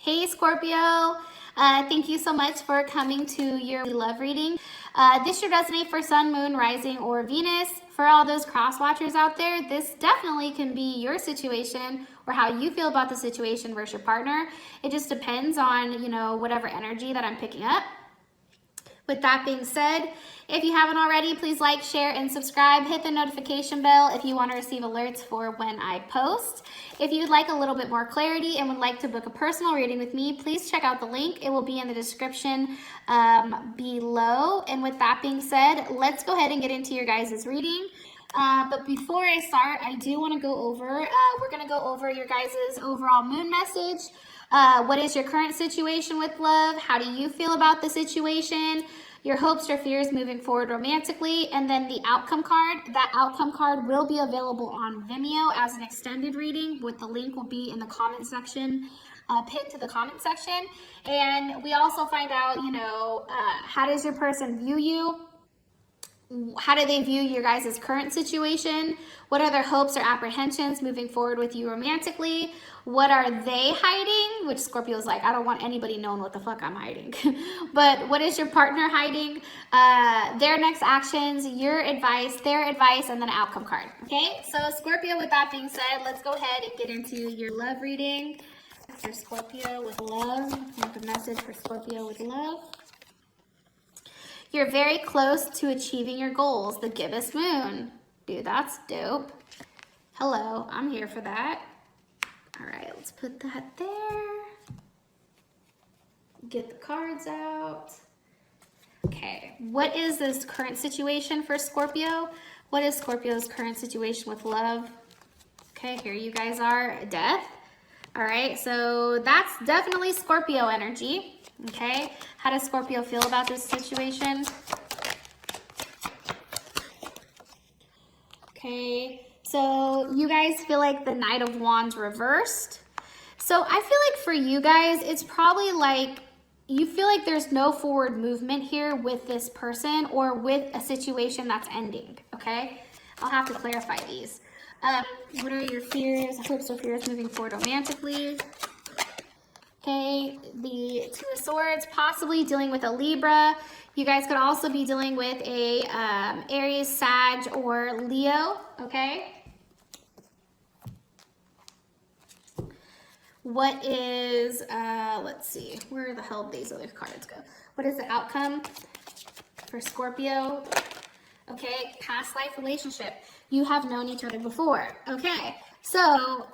Hey Scorpio, thank you so much for coming to your love reading. This should resonate for Sun, Moon, Rising, or Venus. For all those cross watchers out there, this definitely can be your situation or how you feel about the situation versus your partner. It just depends on, whatever energy that I'm picking up. With that being said, if you haven't already, please like, share, and subscribe. Hit the notification bell if you want to receive alerts for when I post. If you'd like a little bit more clarity and would like to book a personal reading with me, please check out the link. It will be in the description below. And with that being said, let's go ahead and get into your guys' reading. But before I start, I do want to go over, we're going to go over your guys' overall moon message. What is your current situation with love? How do you feel about the situation? Your hopes or fears moving forward romantically, and then the outcome card. That outcome card will be available on Vimeo as an extended reading, with the link will be in the comment section, pinned to the comment section. And we also find out, how does your person view you? How do they view your guys' current situation? What are their hopes or apprehensions moving forward with you romantically? What are they hiding? Which Scorpio's like, I don't want anybody knowing what the fuck I'm hiding. But what is your partner hiding? Their next actions, your advice, their advice, and then an outcome card. Okay, so Scorpio, with that being said, let's go ahead and get into your love reading. For Scorpio with love, make a message for Scorpio with love. You're very close to achieving your goals. The gibbous moon. Dude, that's dope. Hello, I'm here for that. All right, let's put that there. Get the cards out. Okay, what is this current situation for Scorpio? What is Scorpio's current situation with love? Okay, here you guys are, death. All right, so that's definitely Scorpio energy. Okay, how does Scorpio feel about this situation? Okay, so you guys feel like the Knight of Wands reversed. So I feel like for you guys, it's probably like you feel like there's no forward movement here with this person or with a situation that's ending, okay? I'll have to clarify these. What are your fears, hopes or fears moving forward romantically? Okay, the Two of Swords, possibly dealing with a Libra. You guys could also be dealing with a Aries, Sag, or Leo, okay? What is, let's see, where the hell did these other cards go? What is the outcome for Scorpio? Okay, past life relationship. You have known each other before. Okay, so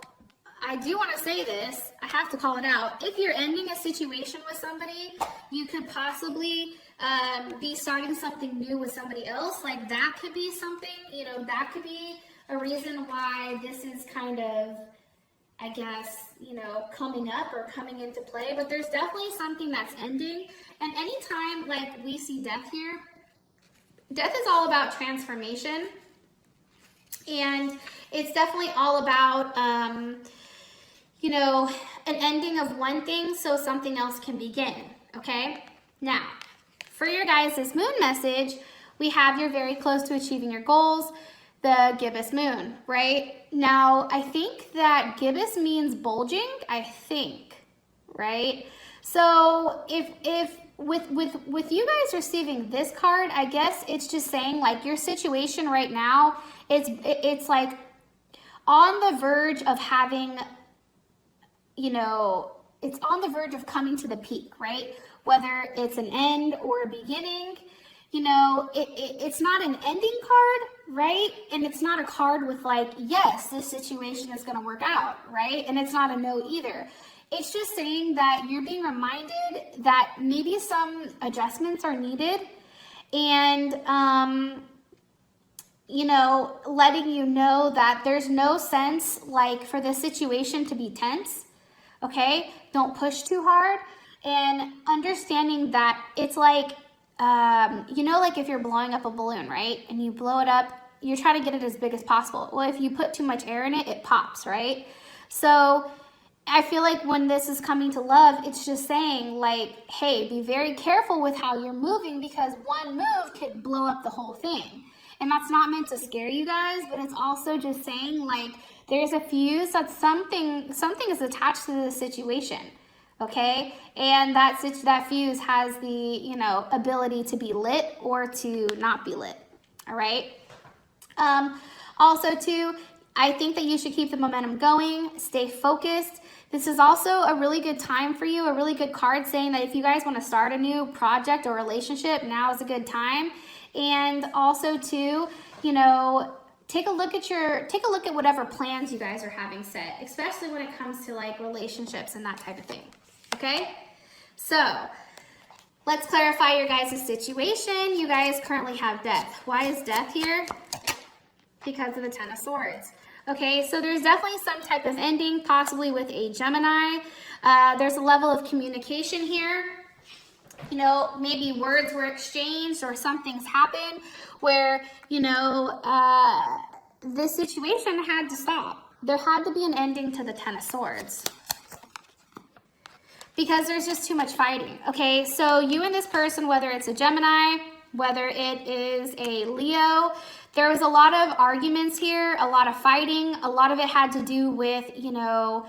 I do want to say this. I have to call it out. If you're ending a situation with somebody, you could possibly be starting something new with somebody else. Like that could be something, that could be a reason why this is kind of, I guess, coming up or coming into play. But there's definitely something that's ending. And anytime like we see death here, death is all about transformation. And it's definitely all about, an ending of one thing so something else can begin, okay? Now, for your guys' moon message, we have you're very close to achieving your goals, the gibbous moon, right? Now, I think that gibbous means bulging, I think, right? So if with you guys receiving this card, I guess it's just saying like your situation right now, it's like on the verge of having, it's on the verge of coming to the peak, right? Whether it's an end or a beginning, it's not an ending card, right? And it's not a card with like, yes, this situation is going to work out, right? And it's not a no either. It's just saying that you're being reminded that maybe some adjustments are needed and, letting you know that there's no sense like for the situation to be tense, okay? Don't push too hard, and understanding that it's like, like if you're blowing up a balloon, right? And you blow it up, you're trying to get it as big as possible. Well, if you put too much air in it, it pops, right? So I feel like when this is coming to love, it's just saying like, hey, be very careful with how you're moving because one move could blow up the whole thing. And that's not meant to scare you guys, but it's also just saying like, there's a fuse that something is attached to the situation, okay? And that fuse has the, you know, ability to be lit or to not be lit, all right? Also too, I think that you should keep the momentum going, stay focused. This is also a really good time for you, a really good card saying that if you guys want to start a new project or relationship, now is a good time. And also too, you know, take a look at whatever plans you guys are having set, especially when it comes to like relationships and that type of thing. Okay? So, let's clarify your guys' situation. You guys currently have death. Why is death here? Because of the Ten of Swords. Okay, so there's definitely some type of ending, possibly with a Gemini. There's a level of communication here. You know, maybe words were exchanged or something's happened where, you know, this situation had to stop. There had to be an ending to the Ten of Swords because there's just too much fighting. Okay, so you and this person, whether it's a Gemini, whether it is a Leo, there was a lot of arguments here, a lot of fighting. A lot of it had to do with, you know,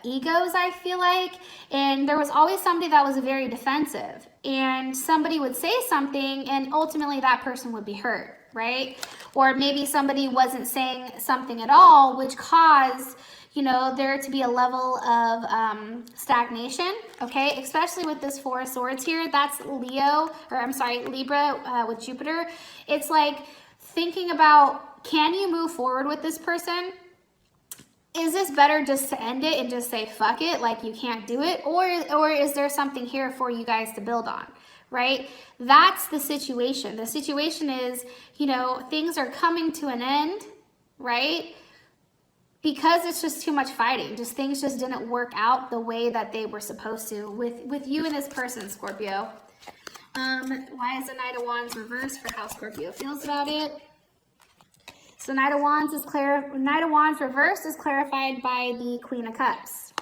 egos, I feel like. And there was always somebody that was very defensive. And somebody would say something and ultimately that person would be hurt, right? Or maybe somebody wasn't saying something at all, which caused, you know, there to be a level of stagnation, okay? Especially with this Four of Swords here. That's Libra with Jupiter. It's like thinking about, can you move forward with this person? Is this better just to end it and just say, fuck it, like you can't do it? Or is there something here for you guys to build on, right? That's the situation. The situation is, you know, things are coming to an end, right? Because it's just too much fighting. Just things just didn't work out the way that they were supposed to with you and this person, Scorpio. Why is the Knight of Wands reversed for how Scorpio feels about it? So Knight of Wands reversed is clarified by the Queen of Cups.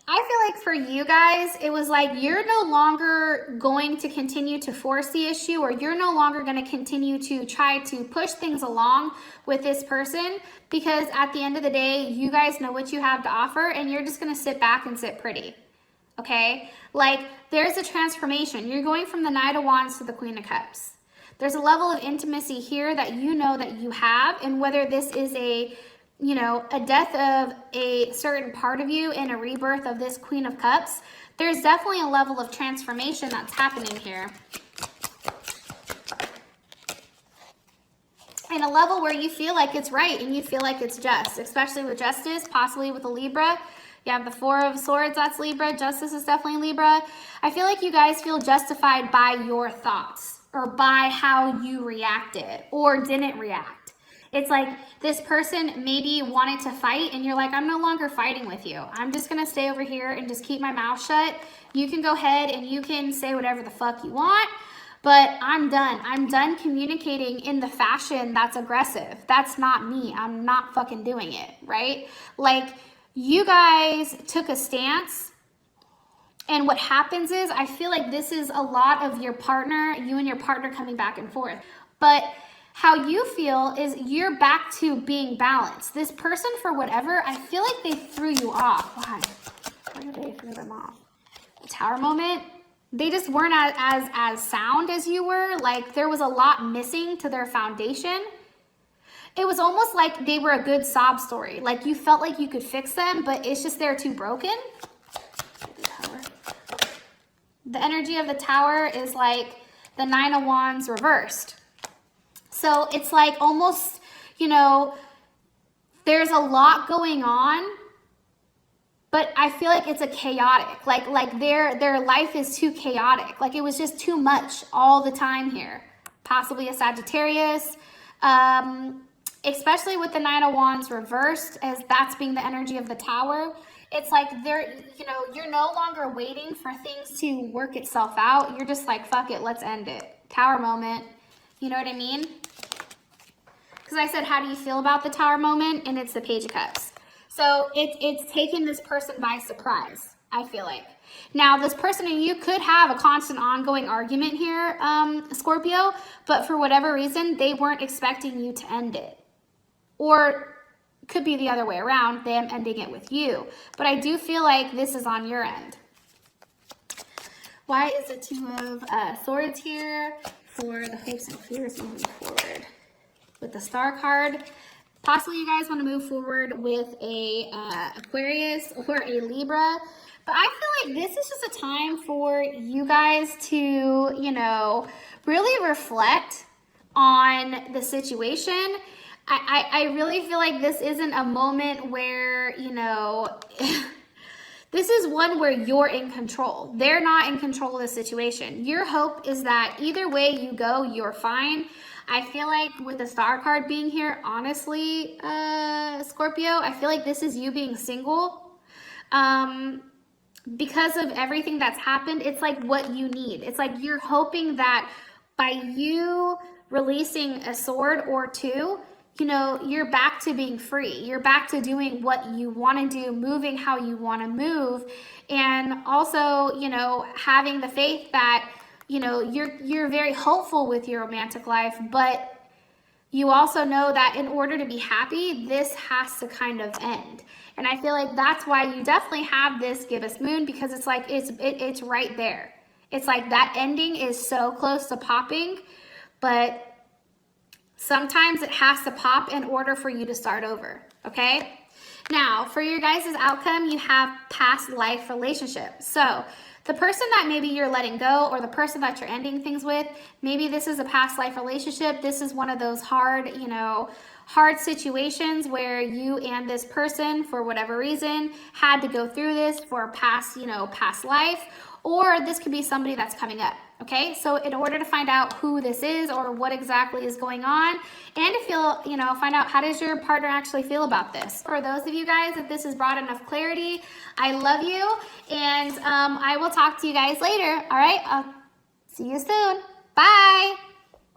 I feel like for you guys, it was like you're no longer going to continue to force the issue, or you're no longer going to continue to try to push things along with this person, because at the end of the day, you guys know what you have to offer and you're just going to sit back and sit pretty. Okay? Like there's a transformation. You're going from the Knight of Wands to the Queen of Cups. There's a level of intimacy here that you know that you have, and whether this is a, you know, a death of a certain part of you and a rebirth of this Queen of Cups, there's definitely a level of transformation that's happening here. And a level where you feel like it's right and you feel like it's just, especially with justice, possibly with a Libra. You have the Four of Swords, that's Libra. Justice is definitely Libra. I feel like you guys feel justified by your thoughts or by how you reacted or didn't react. It's like this person maybe wanted to fight and you're like, I'm no longer fighting with you. I'm just gonna stay over here and just keep my mouth shut. You can go ahead and you can say whatever the fuck you want, but I'm done. I'm done communicating in the fashion that's aggressive. That's not me. I'm not fucking doing it, right? Like you guys took a stance. And what happens is, I feel like this is a lot of your partner, you and your partner coming back and forth. But how you feel is you're back to being balanced. This person, for whatever, I feel like they threw you off. Why? Why did they throw them off? The Tower moment, they just weren't as sound as you were. Like there was a lot missing to their foundation. It was almost like they were a good sob story. Like you felt like you could fix them, but it's just they're too broken. The energy of the Tower is like the Nine of Wands reversed. So it's like almost, you know, there's a lot going on, but I feel like it's a chaotic, like their life is too chaotic. Like it was just too much all the time here. Possibly a Sagittarius, especially with the Nine of Wands reversed, as that's being the energy of the Tower. It's like they're, you know, you're no longer waiting for things to work itself out. You're just like, fuck it, let's end it. Tower moment. You know what I mean? Because I said, how do you feel about the Tower moment? And it's the Page of Cups. So it's taken this person by surprise, I feel like. Now, this person and you could have a constant ongoing argument here, Scorpio, but for whatever reason, they weren't expecting you to end it. Or could be the other way around, them ending it with you. But I do feel like this is on your end. Why is the Two of Swords here for the hopes and fears moving forward? With the Star card, possibly you guys want to move forward with a Aquarius or a Libra. But I feel like this is just a time for you guys to, you know, really reflect on the situation. I really feel like this isn't a moment where, you know, this is one where you're in control. They're not in control of the situation. Your hope is that either way you go, you're fine. I feel like with the Star card being here, honestly, Scorpio, I feel like this is you being single. Because of everything that's happened, it's like what you need. It's like you're hoping that by you releasing a sword or two, you know, you're back to being free. You're back to doing what you want to do, moving how you want to move. And also, you know, having the faith that, you know, you're very hopeful with your romantic life, but you also know that in order to be happy, this has to kind of end. And I feel like that's why you definitely have this gibbous moon, because it's like it's right there. It's like that ending is so close to popping, but sometimes it has to pop in order for you to start over, okay? Now, for your guys' outcome, you have past life relationship. So the person that maybe you're letting go, or the person that you're ending things with, maybe this is a past life relationship. This is one of those hard, you know, hard situations where you and this person, for whatever reason, had to go through this for past, you know, past life, or this could be somebody that's coming up. Okay, so in order to find out who this is or what exactly is going on, and to feel, you know, find out how does your partner actually feel about this. For those of you guys, if this has brought enough clarity, I love you, and I will talk to you guys later. All right, I'll see you soon. Bye.